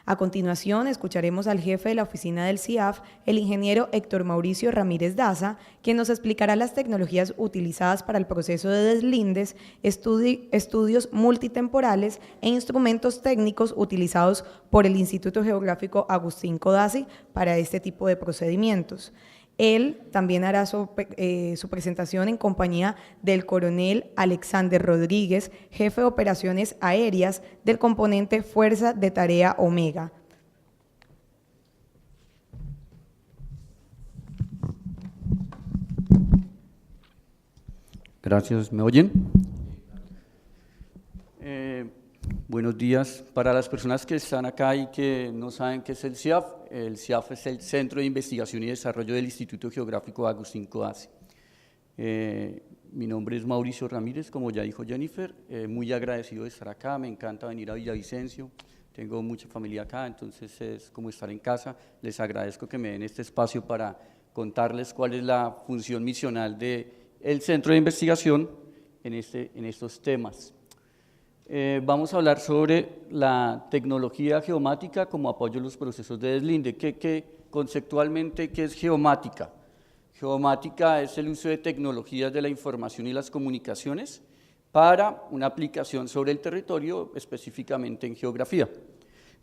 A continuación, escucharemos al jefe de la oficina del CIAF, el ingeniero Héctor Mauricio Ramírez Daza, quien nos explicará las tecnologías utilizadas para el proceso de deslindes, estudios multitemporales e instrumentos técnicos utilizados por el Instituto Geográfico Agustín Codazzi para este tipo de procedimientos. Él también hará su presentación en compañía del coronel Alexander Rodríguez, jefe de operaciones aéreas del componente Fuerza de Tarea Omega. Gracias, ¿me oyen? Buenos días. Para las personas que están acá y que no saben qué es el CIAF es el Centro de Investigación y Desarrollo del Instituto Geográfico Agustín Codazzi. Mi nombre es Mauricio Ramírez, como ya dijo Jennifer, muy agradecido de estar acá, me encanta venir a Villavicencio, tengo mucha familia acá, entonces es como estar en casa. Les agradezco que me den este espacio para contarles cuál es la función misional del Centro de Investigación en estos temas. Vamos a hablar sobre la tecnología geomática como apoyo a los procesos de deslinde. Conceptualmente, ¿qué es geomática? Geomática es el uso de tecnologías de la información y las comunicaciones para una aplicación sobre el territorio, específicamente en geografía.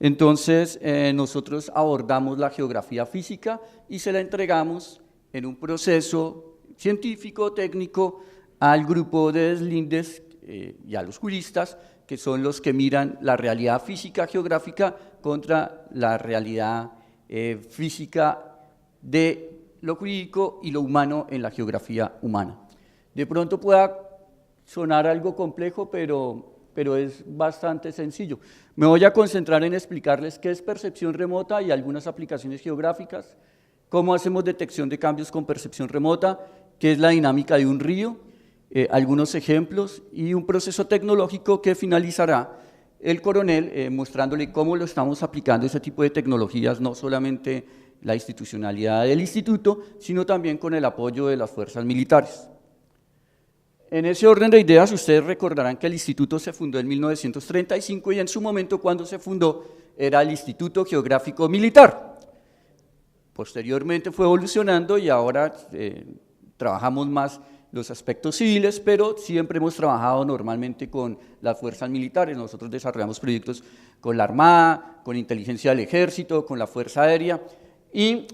Entonces, nosotros abordamos la geografía física y se la entregamos en un proceso científico, técnico, al grupo de deslindes y a los juristas, que son los que miran la realidad física geográfica contra la realidad física de lo jurídico y lo humano en la geografía humana. De pronto pueda sonar algo complejo, pero es bastante sencillo. Me voy a concentrar en explicarles qué es percepción remota y algunas aplicaciones geográficas, cómo hacemos detección de cambios con percepción remota, qué es la dinámica de un río, algunos ejemplos y un proceso tecnológico que finalizará el coronel mostrándole cómo lo estamos aplicando ese tipo de tecnologías, no solamente la institucionalidad del instituto, sino también con el apoyo de las fuerzas militares. En ese orden de ideas, ustedes recordarán que el instituto se fundó en 1935 y en su momento, cuando se fundó, era el Instituto Geográfico Militar. Posteriormente fue evolucionando y ahora trabajamos más los aspectos civiles, pero siempre hemos trabajado normalmente con las fuerzas militares. Nosotros desarrollamos proyectos con la Armada, con inteligencia del Ejército, con la Fuerza Aérea, y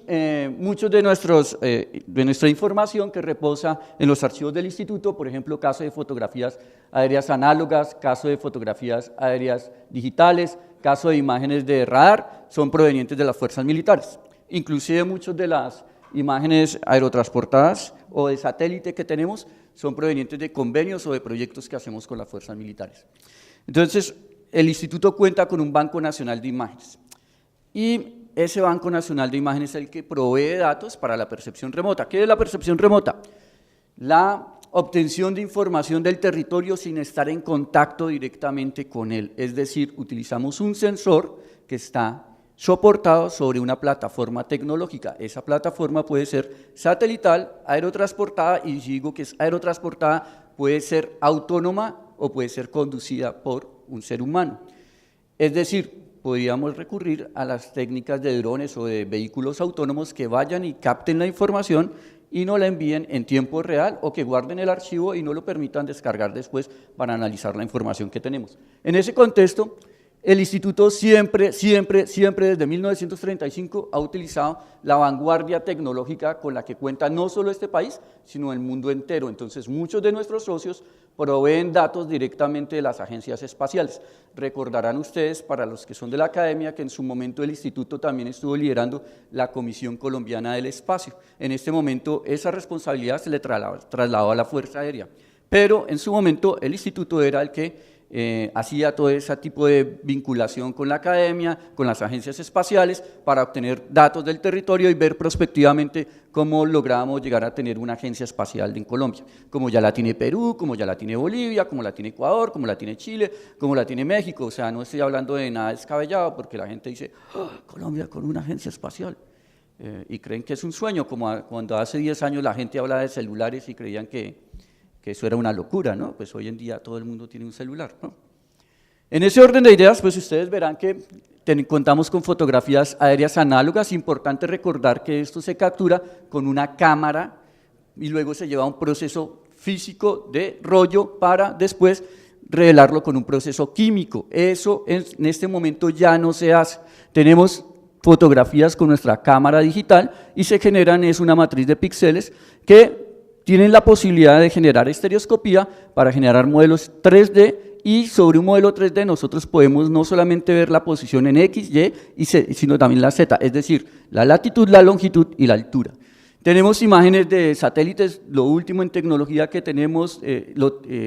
muchos de nuestra información que reposa en los archivos del instituto, por ejemplo, caso de fotografías aéreas análogas, caso de fotografías aéreas digitales, caso de imágenes de radar, son provenientes de las fuerzas militares. Inclusive muchas de las imágenes aerotransportadas o de satélite que tenemos son provenientes de convenios o de proyectos que hacemos con las fuerzas militares. Entonces, el instituto cuenta con un Banco Nacional de Imágenes y ese Banco Nacional de Imágenes es el que provee datos para la percepción remota. ¿Qué es la percepción remota? La obtención de información del territorio sin estar en contacto directamente con él, es decir, utilizamos un sensor que está soportado sobre una plataforma tecnológica. Esa plataforma puede ser satelital, aerotransportada, y si digo que es aerotransportada, puede ser autónoma o puede ser conducida por un ser humano. Es decir, podríamos recurrir a las técnicas de drones o de vehículos autónomos que vayan y capten la información y no la envíen en tiempo real o que guarden el archivo y no lo permitan descargar después para analizar la información que tenemos. En ese contexto, el instituto siempre desde 1935 ha utilizado la vanguardia tecnológica con la que cuenta no solo este país, sino el mundo entero. Entonces, muchos de nuestros socios proveen datos directamente de las agencias espaciales. Recordarán ustedes, para los que son de la academia, que en su momento el instituto también estuvo liderando la Comisión Colombiana del Espacio. En este momento esa responsabilidad se le trasladó a la Fuerza Aérea, pero en su momento el instituto era el que hacía todo ese tipo de vinculación con la academia, con las agencias espaciales, para obtener datos del territorio y ver prospectivamente cómo lográbamos llegar a tener una agencia espacial en Colombia, como ya la tiene Perú, como ya la tiene Bolivia, como la tiene Ecuador, como la tiene Chile, como la tiene México. O sea, no estoy hablando de nada descabellado, porque la gente dice, oh, Colombia con una agencia espacial, y creen que es un sueño, como cuando hace 10 años la gente hablaba de celulares y creían que eso era una locura, ¿no? Pues hoy en día todo el mundo tiene un celular, ¿no? En ese orden de ideas, pues ustedes verán que contamos con fotografías aéreas análogas. Importante recordar que esto se captura con una cámara y luego se lleva a un proceso físico de rollo para después revelarlo con un proceso químico. Eso en este momento ya no se hace. Tenemos fotografías con nuestra cámara digital y se generan es una matriz de píxeles que tienen la posibilidad de generar estereoscopía para generar modelos 3D, y sobre un modelo 3D nosotros podemos no solamente ver la posición en X, Y y Z, sino también la Z, es decir, la latitud, la longitud y la altura. Tenemos imágenes de satélites, lo último en tecnología que tenemos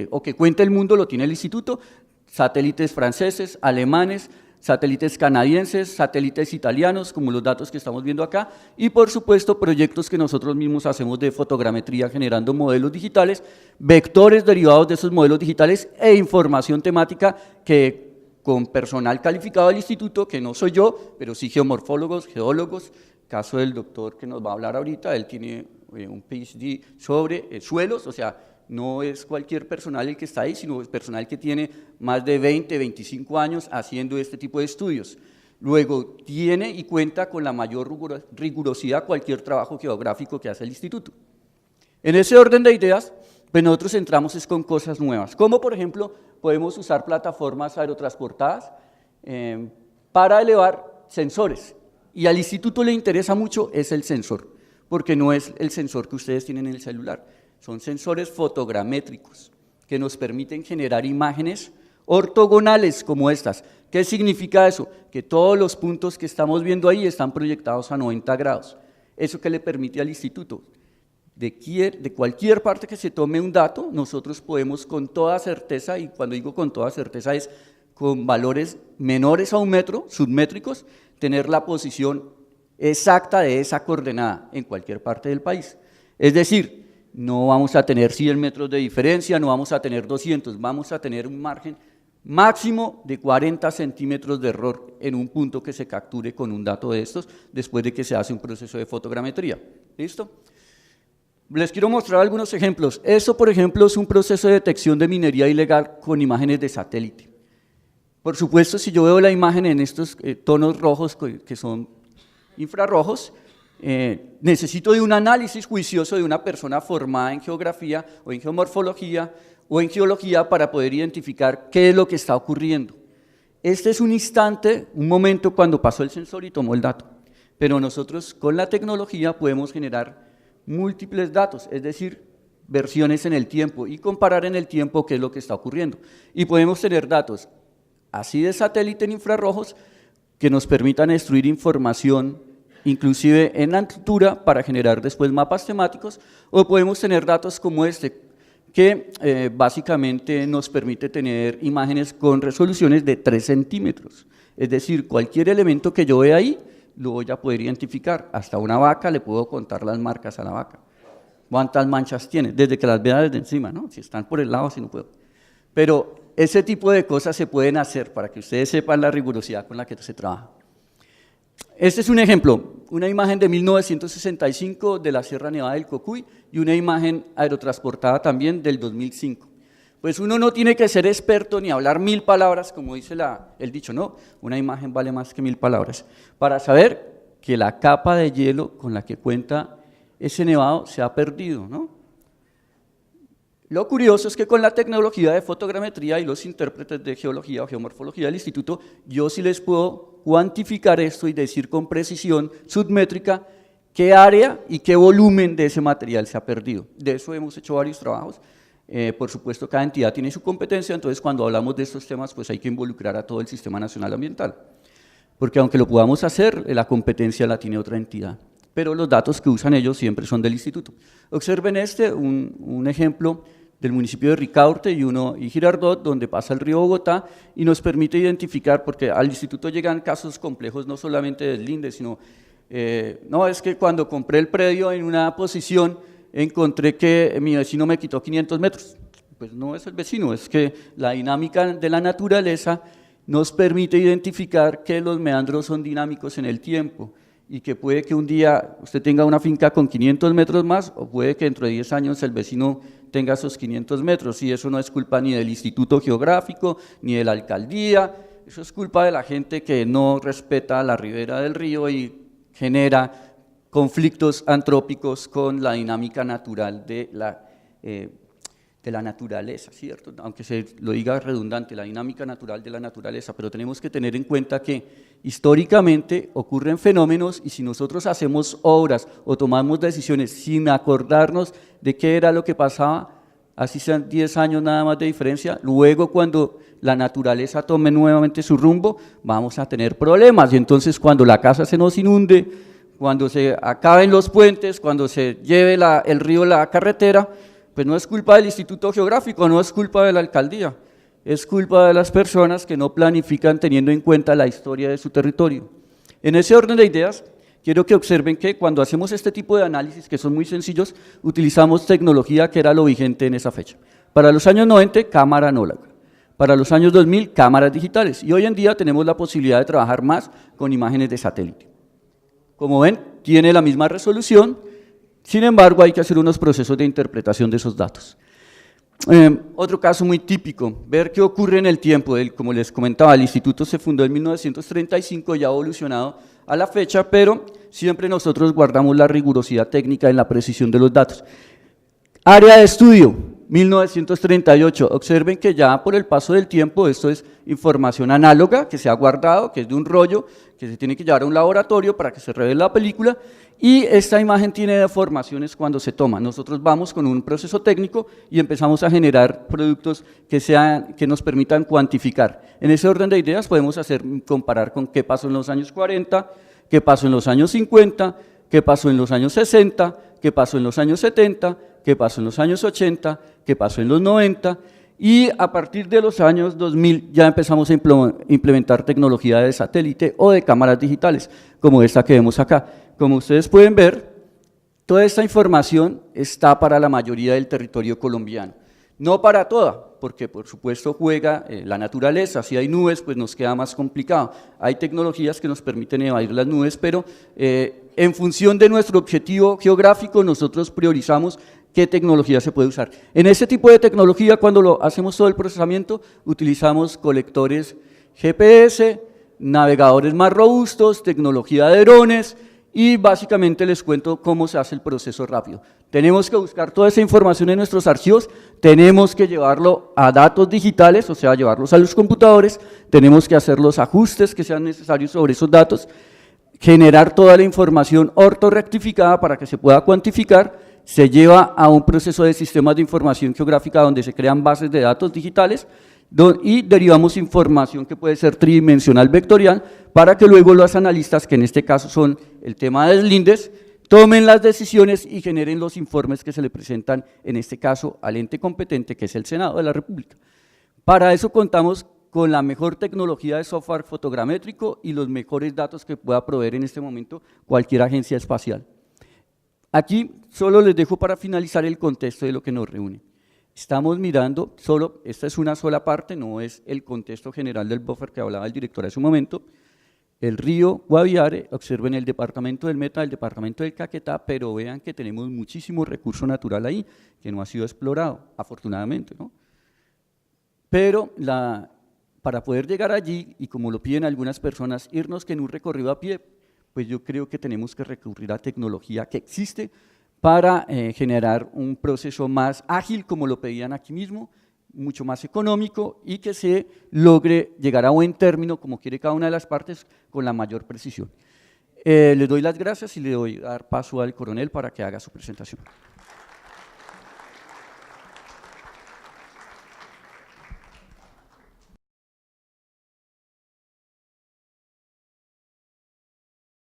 o que cuenta el mundo lo tiene el instituto, satélites franceses, alemanes, satélites canadienses, satélites italianos, como los datos que estamos viendo acá, y por supuesto proyectos que nosotros mismos hacemos de fotogrametría generando modelos digitales, vectores derivados de esos modelos digitales e información temática que con personal calificado del instituto, que no soy yo, pero sí geomorfólogos, geólogos, caso del doctor que nos va a hablar ahorita, él tiene un PhD sobre suelos, o sea, no es cualquier personal el que está ahí, sino es personal que tiene más de 20, 25 años haciendo este tipo de estudios. Luego, tiene y cuenta con la mayor rigurosidad cualquier trabajo geográfico que hace el instituto. En ese orden de ideas, pues nosotros entramos es con cosas nuevas, como por ejemplo, podemos usar plataformas aerotransportadas para elevar sensores, y al instituto le interesa mucho es el sensor, porque no es el sensor que ustedes tienen en el celular. Son sensores fotogramétricos que nos permiten generar imágenes ortogonales como estas. ¿Qué significa eso? Que todos los puntos que estamos viendo ahí están proyectados a 90 grados. ¿Eso qué le permite al instituto? De cualquier parte que se tome un dato, nosotros podemos con toda certeza, y cuando digo con toda certeza es con valores menores a 1 metro, submétricos, tener la posición exacta de esa coordenada en cualquier parte del país. Es decir, no vamos a tener 100 metros de diferencia, no vamos a tener 200, vamos a tener un margen máximo de 40 centímetros de error en un punto que se capture con un dato de estos después de que se hace un proceso de fotogrametría. ¿Listo? Les quiero mostrar algunos ejemplos. Eso, por ejemplo, es un proceso de detección de minería ilegal con imágenes de satélite. Por supuesto, si yo veo la imagen en estos tonos rojos que son infrarrojos, necesito de un análisis juicioso de una persona formada en geografía o en geomorfología o en geología para poder identificar qué es lo que está ocurriendo. Este es un instante, un momento cuando pasó el sensor y tomó el dato, pero nosotros con la tecnología podemos generar múltiples datos, es decir, versiones en el tiempo y comparar en el tiempo qué es lo que está ocurriendo. Y podemos tener datos así de satélite en infrarrojos que nos permitan extraer información inclusive en altura para generar después mapas temáticos, o podemos tener datos como este, que básicamente nos permite tener imágenes con resoluciones de 3 centímetros, es decir, cualquier elemento que yo vea ahí, lo voy a poder identificar, hasta una vaca le puedo contar las marcas a la vaca, cuántas manchas tiene, desde que las vea desde encima, ¿no? Si están por el lado, así no puedo, pero ese tipo de cosas se pueden hacer para que ustedes sepan la rigurosidad con la que se trabaja. Este es un ejemplo, una imagen de 1965 de la Sierra Nevada del Cocuy y una imagen aerotransportada también del 2005. Pues uno no tiene que ser experto ni hablar 1000 palabras, como dice el dicho, no, una imagen vale más que 1000 palabras, para saber que la capa de hielo con la que cuenta ese nevado se ha perdido, ¿no? Lo curioso es que con la tecnología de fotogrametría y los intérpretes de geología o geomorfología del instituto, yo sí les puedo cuantificar esto y decir con precisión submétrica qué área y qué volumen de ese material se ha perdido. De eso hemos hecho varios trabajos. Por supuesto, cada entidad tiene su competencia, entonces cuando hablamos de estos temas, pues hay que involucrar a todo el Sistema Nacional Ambiental. Porque aunque lo podamos hacer, la competencia la tiene otra entidad. Pero los datos que usan ellos siempre son del instituto. Observen un ejemplo del municipio de Ricaurte y Girardot, donde pasa el río Bogotá, y nos permite identificar, porque al instituto llegan casos complejos, no solamente de deslindes, sino, no, es que cuando compré el predio en una posición, encontré que mi vecino me quitó 500 metros. Pues no es el vecino, es que la dinámica de la naturaleza nos permite identificar que los meandros son dinámicos en el tiempo, y que puede que un día usted tenga una finca con 500 metros más, o puede que dentro de 10 años el vecino tenga esos 500 metros, y eso no es culpa ni del Instituto Geográfico, ni de la alcaldía, Eso es culpa de la gente que no respeta la ribera del río y genera conflictos antrópicos con la dinámica natural de la naturaleza, ¿cierto? Aunque se lo diga redundante, la dinámica natural de la naturaleza, pero tenemos que tener en cuenta que históricamente ocurren fenómenos y si nosotros hacemos obras o tomamos decisiones sin acordarnos de qué era lo que pasaba, así sean 10 años nada más de diferencia, luego cuando la naturaleza tome nuevamente su rumbo, vamos a tener problemas y entonces cuando la casa se nos inunde, cuando se acaben los puentes, cuando se lleve el río la carretera, pues no es culpa del Instituto Geográfico, no es culpa de la alcaldía, es culpa de las personas que no planifican teniendo en cuenta la historia de su territorio. En ese orden de ideas, quiero que observen que cuando hacemos este tipo de análisis, que son muy sencillos, utilizamos tecnología que era lo vigente en esa fecha. Para los años 90, cámara análoga. Para los años 2000, cámaras digitales. Y hoy en día tenemos la posibilidad de trabajar más con imágenes de satélite. Como ven, tiene la misma resolución, sin embargo, hay que hacer unos procesos de interpretación de esos datos. Otro caso muy típico, ver qué ocurre en el tiempo. Como les comentaba, el instituto se fundó en 1935 y ha evolucionado a la fecha, pero siempre nosotros guardamos la rigurosidad técnica en la precisión de los datos. Área de estudio, 1938. Observen que ya por el paso del tiempo, esto es información análoga que se ha guardado, que es de un rollo, que se tiene que llevar a un laboratorio para que se revele la película, y esta imagen tiene deformaciones cuando se toma. Nosotros vamos con un proceso técnico y empezamos a generar productos que nos permitan cuantificar. En ese orden de ideas podemos comparar con qué pasó en los años 40, qué pasó en los años 50, qué pasó en los años 60, qué pasó en los años 70, qué pasó en los años 80, qué pasó en los 90, y a partir de los años 2000 ya empezamos a implementar tecnología de satélite o de cámaras digitales, como esta que vemos acá. Como ustedes pueden ver, toda esta información está para la mayoría del territorio colombiano, no para toda, porque por supuesto juega la naturaleza, si hay nubes pues nos queda más complicado, hay tecnologías que nos permiten evadir las nubes, pero en función de nuestro objetivo geográfico nosotros priorizamos qué tecnología se puede usar. En este tipo de tecnología, cuando hacemos todo el procesamiento, utilizamos colectores GPS, navegadores más robustos, tecnología de drones, y básicamente les cuento cómo se hace el proceso rápido. Tenemos que buscar toda esa información en nuestros archivos, tenemos que llevarlo a datos digitales, o sea, llevarlos a los computadores, tenemos que hacer los ajustes que sean necesarios sobre esos datos, generar toda la información ortorrectificada para que se pueda cuantificar, se lleva a un proceso de sistemas de información geográfica donde se crean bases de datos digitales y derivamos información que puede ser tridimensional vectorial para que luego los analistas, que en este caso son el tema de deslindes, tomen las decisiones y generen los informes que se le presentan, en este caso, al ente competente, que es el Senado de la República. Para eso contamos con la mejor tecnología de software fotogramétrico y los mejores datos que pueda proveer en este momento cualquier agencia espacial. Aquí solo les dejo para finalizar el contexto de lo que nos reúne. Estamos mirando esta es una sola parte, no es el contexto general del buffer que hablaba el director hace un momento, el río Guaviare, observen el departamento del Meta, el departamento del Caquetá, pero vean que tenemos muchísimo recurso natural ahí, que no ha sido explorado, afortunadamente, ¿no? Pero para poder llegar allí, y como lo piden algunas personas, irnos que en un recorrido a pie, pues yo creo que tenemos que recurrir a tecnología que existe para generar un proceso más ágil, como lo pedían aquí mismo, mucho más económico y que se logre llegar a buen término, como quiere cada una de las partes, con la mayor precisión. Les doy las gracias y le doy a dar paso al coronel para que haga su presentación.